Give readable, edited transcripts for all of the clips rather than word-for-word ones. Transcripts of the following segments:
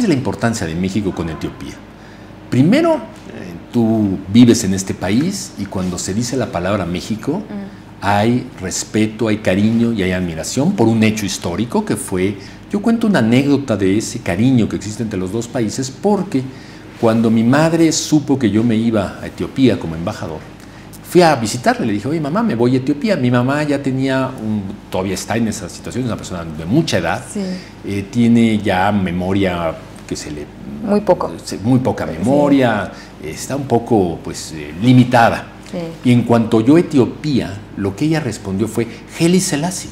es la importancia de México con Etiopía? Primero, tú vives en este país y cuando se dice la palabra México, hay respeto, hay cariño y hay admiración por un hecho histórico que fue... Yo cuento una anécdota de ese cariño que existe entre los dos países porque cuando mi madre supo que yo me iba a Etiopía como embajador, fui a visitarle, le dije, oye mamá, me voy a Etiopía. Mi mamá ya tenía, todavía está en esa situación, es una persona de mucha edad, tiene ya memoria que se le... Muy poco. Muy poca memoria, está un poco pues limitada. Y en cuanto yo Etiopía, lo que ella respondió fue, Haile Selassie.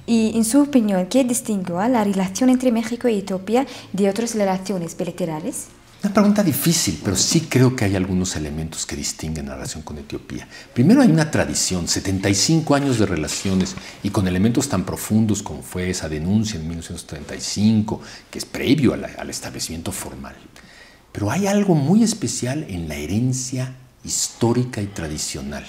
Y en su opinión, ¿qué distingue la relación entre México y Etiopía de otras relaciones bilaterales? Una pregunta difícil, pero sí creo que hay algunos elementos que distinguen la relación con Etiopía. Primero hay una tradición, 75 años de relaciones y con elementos tan profundos como fue esa denuncia en 1935, que es previo al establecimiento formal. Pero hay algo muy especial en la herencia histórica y tradicional.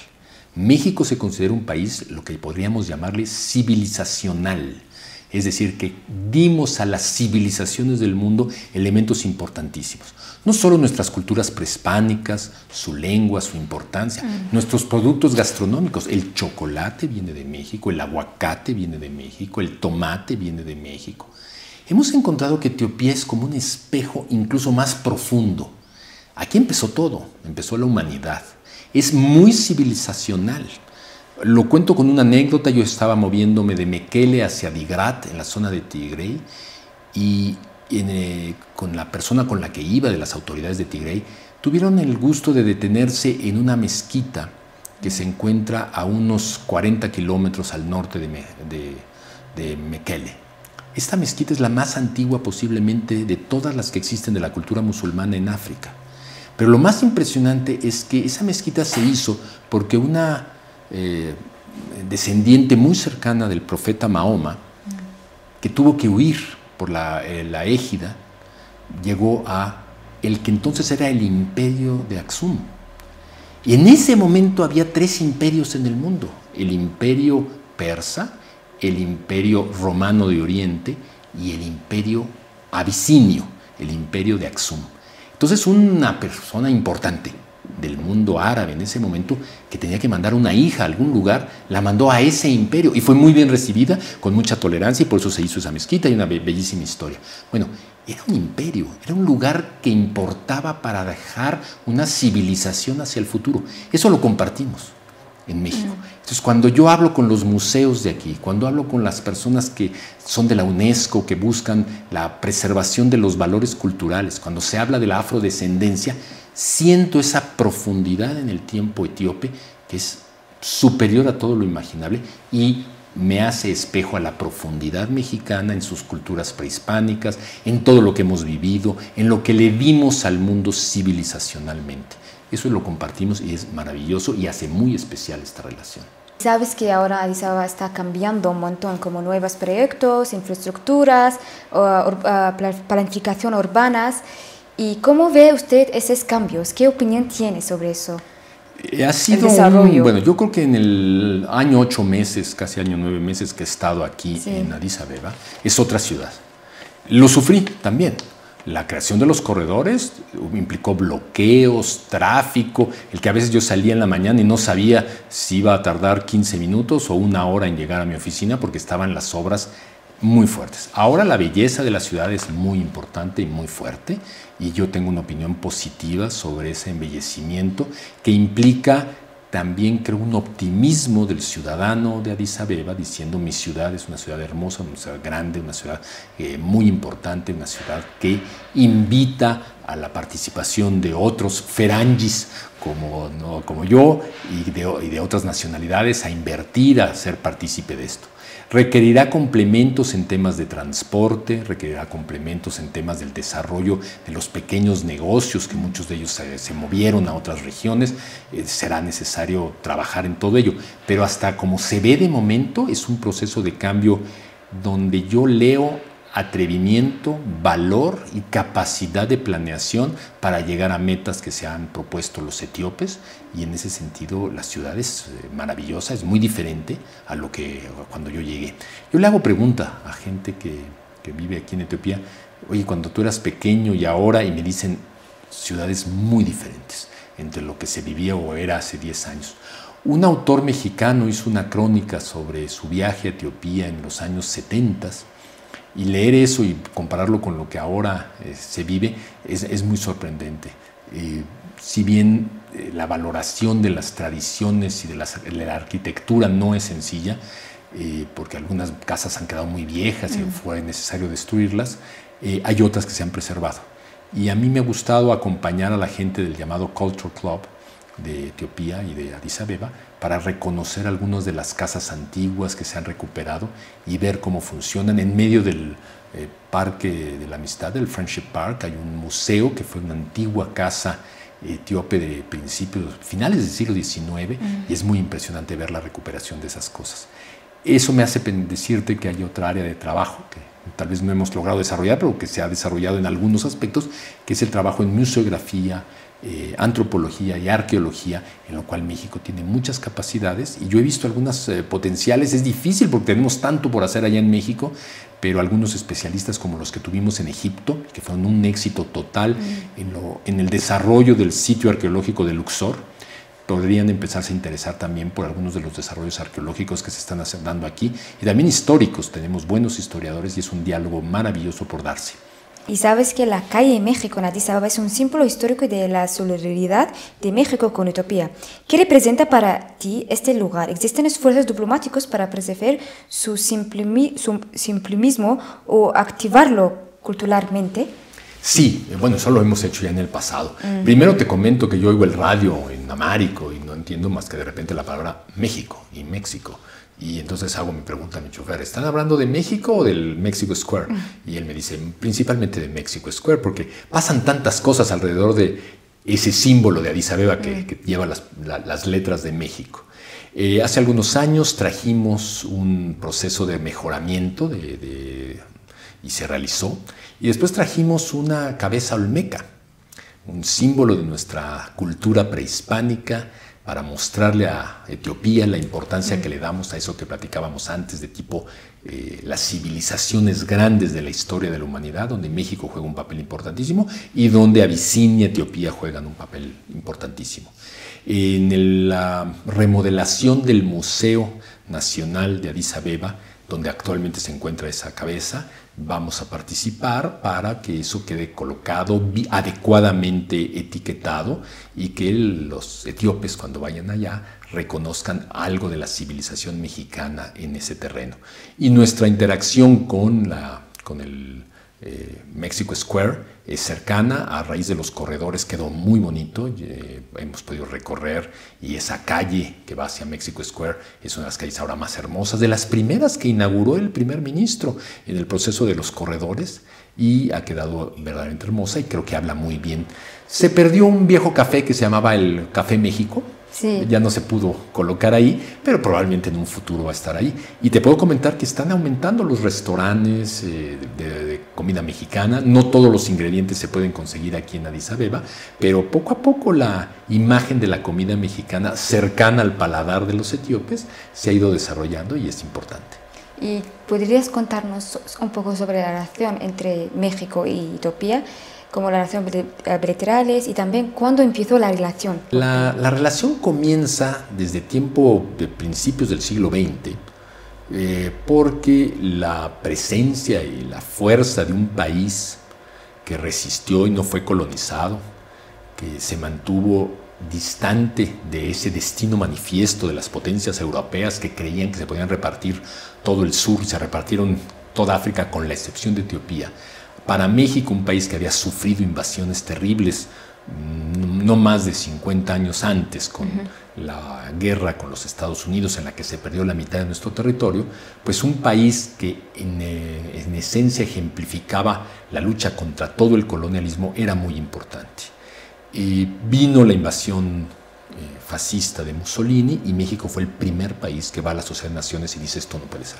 México se considera un país, lo que podríamos llamarle civilizacional. Es decir, que dimos a las civilizaciones del mundo elementos importantísimos. No solo nuestras culturas prehispánicas, su lengua, su importancia, nuestros productos gastronómicos. El chocolate viene de México, el aguacate viene de México, el tomate viene de México. Hemos encontrado que Etiopía es como un espejo incluso más profundo. Aquí empezó todo, empezó la humanidad. Es muy civilizacional. Lo cuento con una anécdota. Yo estaba moviéndome de Mekele hacia Adigrat, en la zona de Tigray, y con la persona con la que iba de las autoridades de Tigray, tuvieron el gusto de detenerse en una mezquita que se encuentra a unos 40 kilómetros al norte de Mekele. Esta mezquita es la más antigua posiblemente de todas las que existen de la cultura musulmana en África. Pero lo más impresionante es que esa mezquita se hizo porque una descendiente muy cercana del profeta Mahoma, que tuvo que huir por la égida, llegó a el que entonces era el imperio de Aksum. Y en ese momento había 3 imperios en el mundo: el imperio persa, el imperio romano de Oriente y el imperio abisinio, el imperio de Aksum. Entonces una persona importante del mundo árabe en ese momento, que tenía que mandar una hija a algún lugar, la mandó a ese imperio y fue muy bien recibida, con mucha tolerancia, y por eso se hizo esa mezquita y una bellísima historia. Bueno, era un imperio, era un lugar que importaba para dejar una civilización hacia el futuro. Eso lo compartimos en México. Entonces, cuando yo hablo con los museos de aquí, cuando hablo con las personas que son de la UNESCO, que buscan la preservación de los valores culturales, cuando se habla de la afrodescendencia, siento esa profundidad en el tiempo etíope que es superior a todo lo imaginable y me hace espejo a la profundidad mexicana en sus culturas prehispánicas, en todo lo que hemos vivido, en lo que le dimos al mundo civilizacionalmente. Eso lo compartimos y es maravilloso y hace muy especial esta relación. Sabes que ahora Addis Abeba está cambiando un montón, como nuevos proyectos, infraestructuras, planificación urbanas. ¿Y cómo ve usted esos cambios? ¿Qué opinión tiene sobre eso? Ha sido bueno, yo creo que en el año 8 meses, casi año 9 meses que he estado aquí en Addis Abeba, es otra ciudad. Lo sufrí también. La creación de los corredores implicó bloqueos, tráfico, el que a veces yo salía en la mañana y no sabía si iba a tardar 15 minutos o 1 hora en llegar a mi oficina porque estaban las obras muy fuertes. Ahora la belleza de la ciudad es muy importante y muy fuerte y yo tengo una opinión positiva sobre ese embellecimiento que implica también, creo, un optimismo del ciudadano de Addis Abeba diciendo: mi ciudad es una ciudad hermosa, una ciudad grande, una ciudad muy importante, una ciudad que invita a la participación de otros ferangis como yo y de otras nacionalidades a invertir, a ser partícipe de esto. Requerirá complementos en temas de transporte, requerirá complementos en temas del desarrollo de los pequeños negocios, que muchos de ellos se movieron a otras regiones. Será necesario trabajar en todo ello, pero hasta como se ve de momento es un proceso de cambio donde yo leo atrevimiento, valor y capacidad de planeación para llegar a metas que se han propuesto los etíopes, y en ese sentido la ciudad es maravillosa, es muy diferente a lo que cuando yo llegué. Yo le hago pregunta a gente que vive aquí en Etiopía: oye, cuando tú eras pequeño y ahora, y me dicen ciudades muy diferentes entre lo que se vivía o era hace 10 años. Un autor mexicano hizo una crónica sobre su viaje a Etiopía en los años 70, y leer eso y compararlo con lo que ahora se vive es muy sorprendente. Si bien la valoración de las tradiciones y de la arquitectura no es sencilla, porque algunas casas han quedado muy viejas y fue necesario destruirlas, hay otras que se han preservado. Y a mí me ha gustado acompañar a la gente del llamado Culture Club de Etiopía y de Addis Abeba para reconocer algunas de las casas antiguas que se han recuperado y ver cómo funcionan. En medio del Parque de la Amistad, del Friendship Park, hay un museo que fue una antigua casa etíope de finales del siglo XIX, y es muy impresionante ver la recuperación de esas cosas. Eso me hace decirte que hay otra área de trabajo que tal vez no hemos logrado desarrollar, pero que se ha desarrollado en algunos aspectos, que es el trabajo en museografía, antropología y arqueología, en lo cual México tiene muchas capacidades, y yo he visto algunas potenciales. Es difícil porque tenemos tanto por hacer allá en México, pero algunos especialistas como los que tuvimos en Egipto, que fueron un éxito total en el desarrollo del sitio arqueológico de Luxor, podrían empezarse a interesar también por algunos de los desarrollos arqueológicos que se están dando aquí, y también históricos. Tenemos buenos historiadores y es un diálogo maravilloso por darse. Y sabes que la calle México en Addis Abeba es un símbolo histórico de la solidaridad de México con Etiopía. ¿Qué representa para ti este lugar? ¿Existen esfuerzos diplomáticos para preservar su simplismo o activarlo culturalmente? Sí, bueno, eso lo hemos hecho ya en el pasado. Primero te comento que yo oigo el radio en amárico y no entiendo más que de repente la palabra México y México. Y entonces hago mi pregunta a mi chofer: ¿están hablando de México o del Mexico Square? Y él me dice: principalmente de Mexico Square, porque pasan tantas cosas alrededor de ese símbolo de Addis Abeba que lleva las letras de México. Hace algunos años trajimos un proceso de mejoramiento y se realizó. Y después trajimos una cabeza olmeca, un símbolo de nuestra cultura prehispánica, para mostrarle a Etiopía la importancia que le damos a eso que platicábamos antes, de tipo las civilizaciones grandes de la historia de la humanidad, donde México juega un papel importantísimo y donde Abisinia y Etiopía juegan un papel importantísimo. En la remodelación del Museo Nacional de Addis Abeba, donde actualmente se encuentra esa cabeza, vamos a participar para que eso quede colocado, adecuadamente etiquetado, y que los etíopes, cuando vayan allá, reconozcan algo de la civilización mexicana en ese terreno. Y nuestra interacción con el Mexico Square es cercana. A raíz de los corredores quedó muy bonito. Hemos podido recorrer, y esa calle que va hacia Mexico Square es una de las calles ahora más hermosas, de las primeras que inauguró el primer ministro en el proceso de los corredores, y ha quedado verdaderamente hermosa, y creo que habla muy bien. Se perdió un viejo café que se llamaba el Café México. Sí. Ya no se pudo colocar ahí, pero probablemente en un futuro va a estar ahí. Y te puedo comentar que están aumentando los restaurantes de comida mexicana. No todos los ingredientes se pueden conseguir aquí en Addis Abeba, pero poco a poco la imagen de la comida mexicana cercana al paladar de los etíopes se ha ido desarrollando, y es importante. ¿Y podrías contarnos un poco sobre la relación entre México y Etiopía, como la relación bilaterales, y también cuándo empezó la relación? La relación comienza desde de principios del siglo XX, porque la presencia y la fuerza de un país que resistió y no fue colonizado, que se mantuvo distante de ese destino manifiesto de las potencias europeas que creían que se podían repartir todo el sur, y se repartieron toda África con la excepción de Etiopía. Para México, un país que había sufrido invasiones terribles no más de 50 años antes, con la guerra con los Estados Unidos, en la que se perdió la mitad de nuestro territorio, pues un país que en esencia ejemplificaba la lucha contra todo el colonialismo, era muy importante. Vino la invasión fascista de Mussolini, y México fue el primer país que va a la Sociedad de Naciones y dice: esto no puede ser.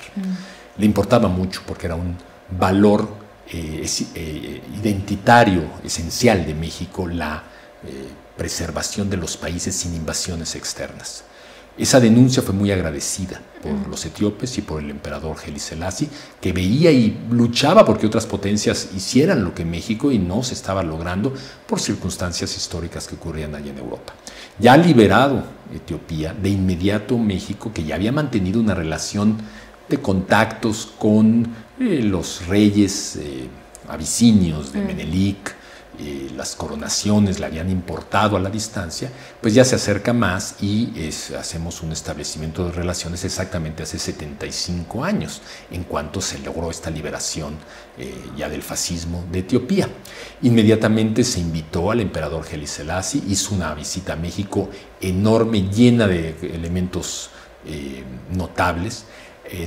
Le importaba mucho porque era un valor identitario esencial de México, la preservación de los países sin invasiones externas. Esa denuncia fue muy agradecida por los etíopes y por el emperador Haile Selassie, que veía y luchaba porque otras potencias hicieran lo que México y no se estaba logrando por circunstancias históricas que ocurrían allá en Europa. Ya liberado Etiopía, de inmediato México, que ya había mantenido una relación de contactos con los reyes abisinios de Menelik, las coronaciones la habían importado a la distancia, pues ya se acerca más y hacemos un establecimiento de relaciones exactamente hace 75 años, en cuanto se logró esta liberación ya del fascismo de Etiopía. Inmediatamente se invitó al emperador Haile Selassie, hizo una visita a México enorme, llena de elementos notables.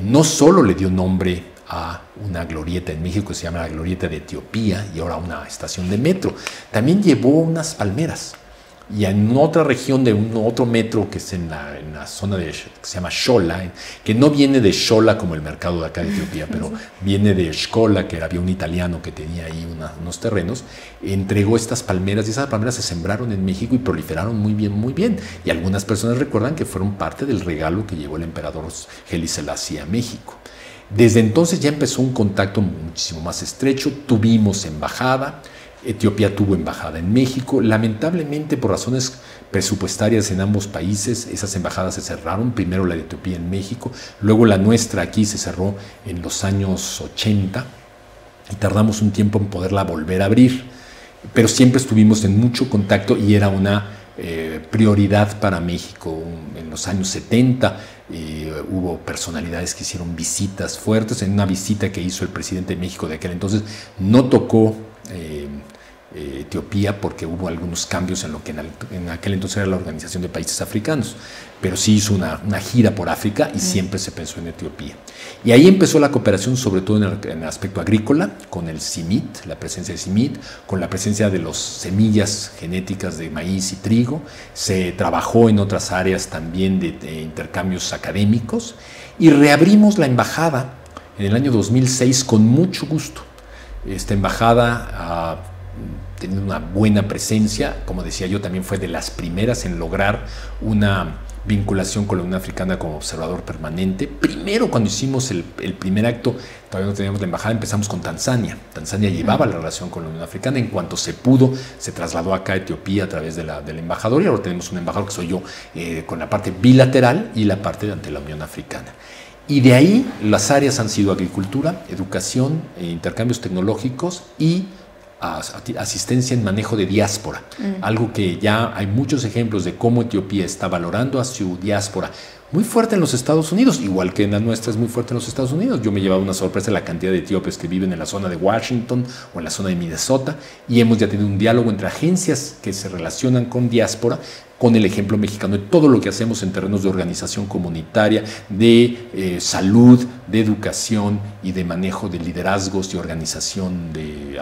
No solo le dio nombre a una glorieta en México que se llama la Glorieta de Etiopía y ahora una estación de metro, también llevó unas palmeras. Y en otra región de otro metro que es en la zona que se llama Shola, que no viene de Shola como el mercado de acá de Etiopía, pero viene de Shkola, que había un italiano que tenía ahí unos terrenos, entregó estas palmeras y esas palmeras se sembraron en México y proliferaron muy bien, muy bien. Y algunas personas recuerdan que fueron parte del regalo que llevó el emperador Haile Selassie a México. Desde entonces ya empezó un contacto muchísimo más estrecho, tuvimos embajada, Etiopía tuvo embajada en México. Lamentablemente, por razones presupuestarias en ambos países, esas embajadas se cerraron, primero la de Etiopía en México, luego la nuestra aquí se cerró en los años 80 y tardamos un tiempo en poderla volver a abrir, pero siempre estuvimos en mucho contacto y era una prioridad para México. En los años 70 hubo personalidades que hicieron visitas fuertes. En una visita que hizo el presidente de México de aquel entonces no tocó Etiopía porque hubo algunos cambios en lo que en aquel entonces era la Organización de Países Africanos, pero sí hizo una gira por África y siempre se pensó en Etiopía. Y ahí empezó la cooperación, sobre todo en el aspecto agrícola, con el CIMIT, la presencia de CIMIT, con la presencia de las semillas genéticas de maíz y trigo. Se trabajó en otras áreas también de intercambios académicos y reabrimos la embajada en el año 2006 con mucho gusto. Esta embajada teniendo una buena presencia, como decía yo, también fue de las primeras en lograr una vinculación con la Unión Africana como observador permanente. Primero, cuando hicimos el primer acto, todavía no teníamos la embajada, empezamos con Tanzania. Tanzania llevaba la relación con la Unión Africana. En cuanto se pudo, se trasladó acá a Etiopía a través del embajador, y ahora tenemos un embajador que soy yo, con la parte bilateral y la parte ante la Unión Africana. Y de ahí las áreas han sido agricultura, educación, intercambios tecnológicos y asistencia en manejo de diáspora, algo que ya hay muchos ejemplos de cómo Etiopía está valorando a su diáspora, muy fuerte en los Estados Unidos, igual que en la nuestra es muy fuerte en los Estados Unidos. Yo me llevaba una sorpresa la cantidad de etíopes que viven en la zona de Washington o en la zona de Minnesota, y hemos ya tenido un diálogo entre agencias que se relacionan con diáspora, con el ejemplo mexicano de todo lo que hacemos en terrenos de organización comunitaria, de salud, de educación y de manejo de liderazgos y organización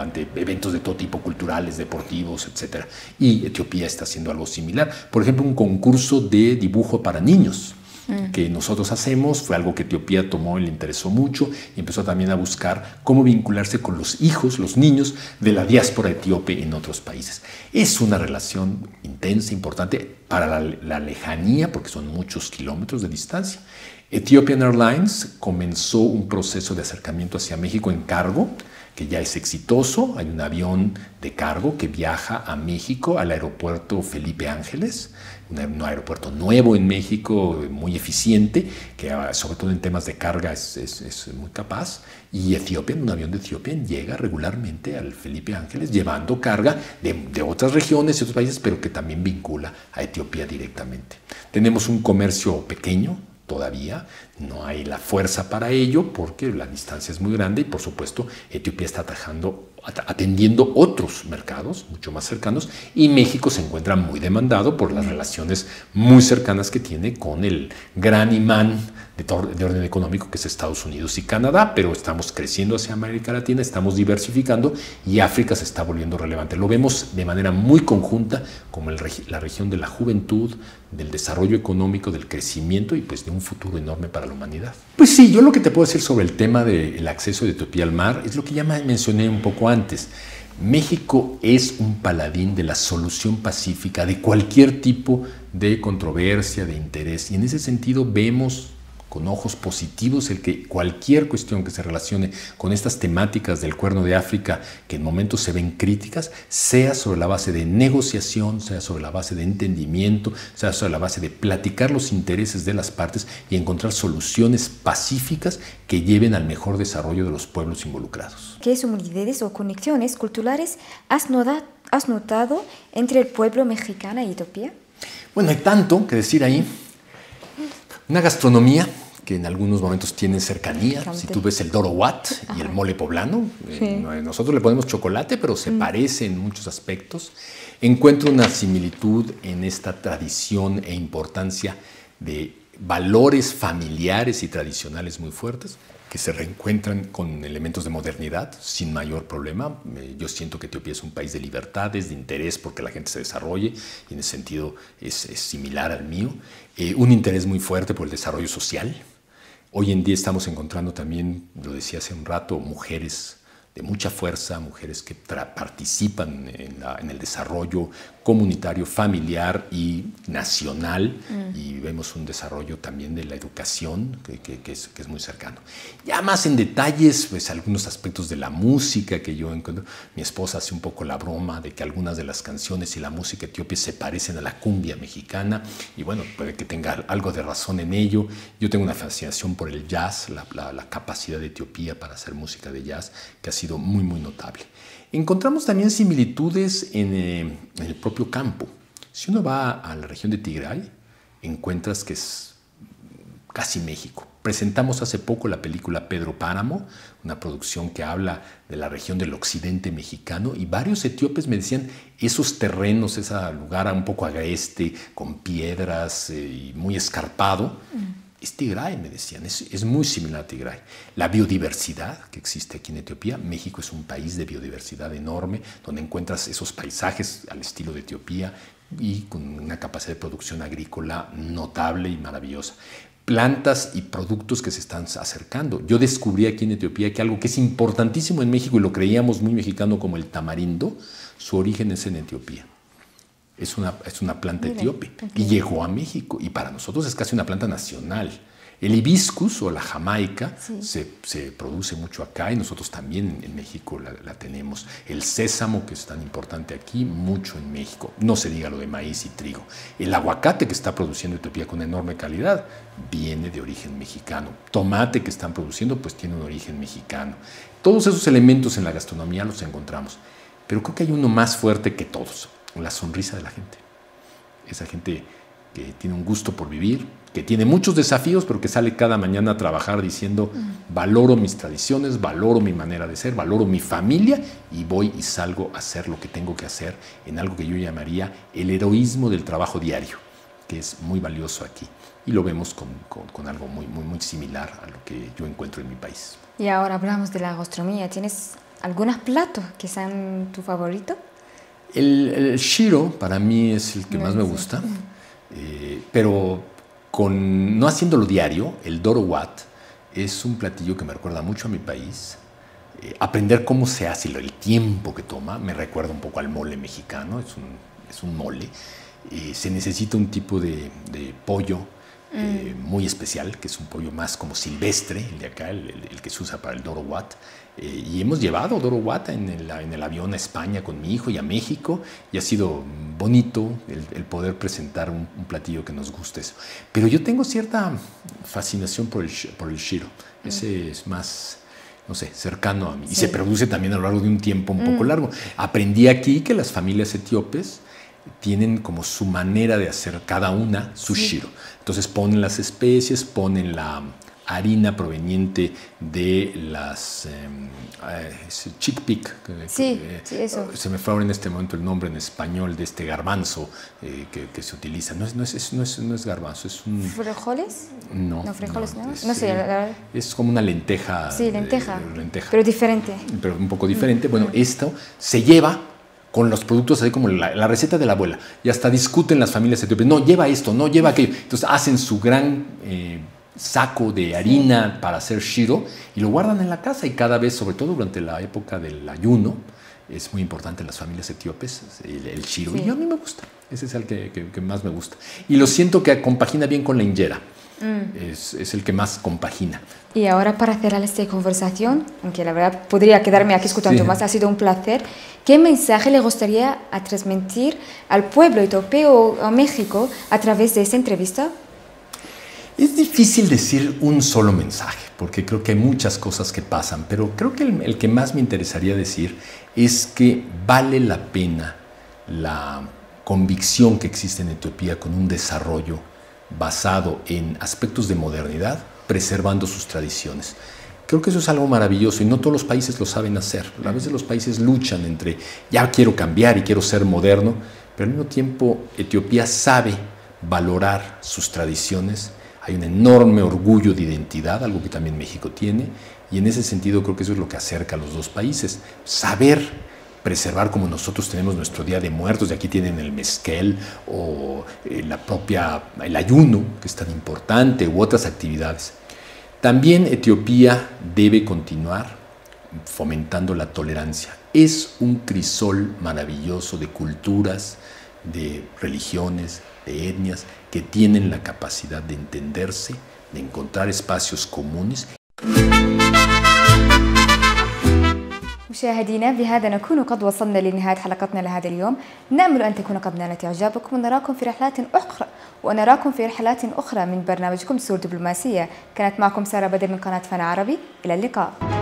ante eventos de todo tipo, culturales, deportivos, etc. Y Etiopía está haciendo algo similar. Por ejemplo, un concurso de dibujo para niños que nosotros hacemos, fue algo que Etiopía tomó y le interesó mucho, y empezó también a buscar cómo vincularse con los hijos, los niños de la diáspora etíope en otros países. Es una relación intensa, importante para la lejanía, porque son muchos kilómetros de distancia. Ethiopian Airlines comenzó un proceso de acercamiento hacia México en cargo, que ya es exitoso. Hay un avión de cargo que viaja a México, al aeropuerto Felipe Ángeles, un aeropuerto nuevo en México, muy eficiente, que sobre todo en temas de carga es muy capaz. Y Ethiopian, un avión de Ethiopian, llega regularmente al Felipe Ángeles llevando carga de otras regiones y otros países, pero que también vincula a Etiopía directamente. Tenemos un comercio pequeño, todavía no hay la fuerza para ello porque la distancia es muy grande, y por supuesto Etiopía está atendiendo otros mercados mucho más cercanos, y México se encuentra muy demandado por las relaciones muy cercanas que tiene con el gran imán de orden económico, que es Estados Unidos y Canadá, pero estamos creciendo hacia América Latina, estamos diversificando y África se está volviendo relevante. Lo vemos de manera muy conjunta como la región de la juventud, del desarrollo económico, del crecimiento y pues de un futuro enorme para la humanidad. Pues sí, yo lo que te puedo decir sobre el tema del acceso de Etiopía al mar es lo que ya mencioné un poco antes. México es un paladín de la solución pacífica de cualquier tipo de controversia, de interés, y en ese sentido vemos con ojos positivos el que cualquier cuestión que se relacione con estas temáticas del Cuerno de África, que en momentos se ven críticas, sea sobre la base de negociación, sea sobre la base de entendimiento, sea sobre la base de platicar los intereses de las partes y encontrar soluciones pacíficas que lleven al mejor desarrollo de los pueblos involucrados. ¿Qué similitudes o conexiones culturales has notado entre el pueblo mexicano y Etiopía? Bueno, hay tanto que decir ahí. Una gastronomía que en algunos momentos tiene cercanía. Si tú ves el Doro Wat y el mole poblano, nosotros le ponemos chocolate, pero se parece en muchos aspectos. Encuentro una similitud en esta tradición e importancia de valores familiares y tradicionales muy fuertes, que se reencuentran con elementos de modernidad sin mayor problema. Yo siento que Etiopía es un país de libertades, de interés porque la gente se desarrolle, y en ese sentido es similar al mío. Un interés muy fuerte por el desarrollo social. Hoy en día estamos encontrando también, lo decía hace un rato, mujeres de mucha fuerza, mujeres que participan en el desarrollo comunitario, familiar y nacional, y vemos un desarrollo también de la educación que es muy cercano. Ya más en detalles, pues algunos aspectos de la música que yo encuentro. Mi esposa hace un poco la broma de que algunas de las canciones y la música etíope se parecen a la cumbia mexicana, y bueno, puede que tenga algo de razón en ello. Yo tengo una fascinación por el jazz, la capacidad de Etiopía para hacer música de jazz, que ha sido muy, muy notable. Encontramos también similitudes en el propio campo. Si uno va a la región de Tigray, encuentras que es casi México. Presentamos hace poco la película Pedro Páramo, una producción que habla de la región del occidente mexicano, y varios etíopes me decían, esos terrenos, ese lugar un poco agreste, con piedras y muy escarpado, es Tigray, me decían, es muy similar a Tigray. La biodiversidad que existe aquí en Etiopía, México es un país de biodiversidad enorme, donde encuentras esos paisajes al estilo de Etiopía y con una capacidad de producción agrícola notable y maravillosa. Plantas y productos que se están acercando. Yo descubrí aquí en Etiopía que algo que es importantísimo en México, y lo creíamos muy mexicano, como el tamarindo, su origen es en Etiopía. Es una planta etíope y llegó a México, y para nosotros es casi una planta nacional. El hibiscus o la jamaica se produce mucho acá, y nosotros también en México la tenemos. El sésamo, que es tan importante aquí, mucho en México. No se diga lo de maíz y trigo. El aguacate que está produciendo Etiopía con enorme calidad viene de origen mexicano. Tomate que están produciendo pues tiene un origen mexicano. Todos esos elementos en la gastronomía los encontramos. Pero creo que hay uno más fuerte que todos: la sonrisa de la gente. Esa gente que tiene un gusto por vivir, que tiene muchos desafíos, pero que sale cada mañana a trabajar diciendo, valoro mis tradiciones, valoro mi manera de ser, valoro mi familia, y voy y salgo a hacer lo que tengo que hacer en algo que yo llamaría el heroísmo del trabajo diario, que es muy valioso aquí. Y lo vemos con algo muy, muy, muy similar a lo que yo encuentro en mi país. Y ahora hablamos de la gastronomía. ¿Tienes algunos platos que sean tu favorito? El shiro para mí es el que más me gusta, pero no haciéndolo diario. El Doro Wat es un platillo que me recuerda mucho a mi país. Aprender cómo se hace y el tiempo que toma me recuerda un poco al mole mexicano. Es un mole. Se necesita un tipo de pollo muy especial, que es un pollo más como silvestre, el de acá, el que se usa para el Doro Wat. Y hemos llevado Doro Wat en el avión a España con mi hijo y a México, y ha sido bonito el poder presentar un platillo que nos guste eso. Pero yo tengo cierta fascinación por el shiro. Ese es más, no sé, cercano a mí. Sí. Y se produce también a lo largo de un tiempo un poco largo. Aprendí aquí que las familias etíopes tienen como su manera de hacer cada una su shiro. Entonces ponen las especies, ponen la harina proveniente de las chickpea. Sí, eso. Se me fue ahora en este momento el nombre en español de este garbanzo que se utiliza. No es garbanzo, es un... ¿Frijoles? No, frijoles no. No sé, la verdad. Es como una lenteja. Sí, lenteja. Pero diferente. Pero un poco diferente. Bueno, esto se lleva con los productos así como la receta de la abuela. Y hasta discuten las familias etíopes. No, lleva esto, no, lleva aquello. Entonces hacen su gran saco de harina para hacer shiro y lo guardan en la casa, y cada vez, sobre todo durante la época del ayuno, es muy importante en las familias etíopes el shiro. Sí. Y a mí me gusta. Ese es el que más me gusta. Y lo siento que compagina bien con la injera. Es el que más compagina. Y ahora, para cerrar esta conversación, aunque la verdad podría quedarme aquí escuchando más, ha sido un placer. ¿Qué mensaje le gustaría transmitir al pueblo etíope o a México a través de esta entrevista? Es difícil decir un solo mensaje, porque creo que hay muchas cosas que pasan, pero creo que el que más me interesaría decir es que vale la pena la convicción que existe en Etiopía con un desarrollo basado en aspectos de modernidad, preservando sus tradiciones. Creo que eso es algo maravilloso y no todos los países lo saben hacer. A veces los países luchan entre ya quiero cambiar y quiero ser moderno, pero al mismo tiempo Etiopía sabe valorar sus tradiciones. Hay un enorme orgullo de identidad, algo que también México tiene, y en ese sentido creo que eso es lo que acerca a los dos países. Saber preservar, como nosotros tenemos nuestro Día de Muertos, y aquí tienen el mezquel o el ayuno, que es tan importante, u otras actividades. También Etiopía debe continuar fomentando la tolerancia. Es un crisol maravilloso de culturas, de religiones, de etnias, que tienen la capacidad de entenderse, de encontrar espacios comunes. مشاهدينا، بهذا نكون قد وصلنا لنهاية حلقتنا لهذا اليوم. نأمل أن تكون قد نالت إعجابكم، ونراكم في رحلات أخرى من برنامجكم سور دبلوماسية. كانت معكم سارة بدر من قناة فانا عربي. إلى اللقاء.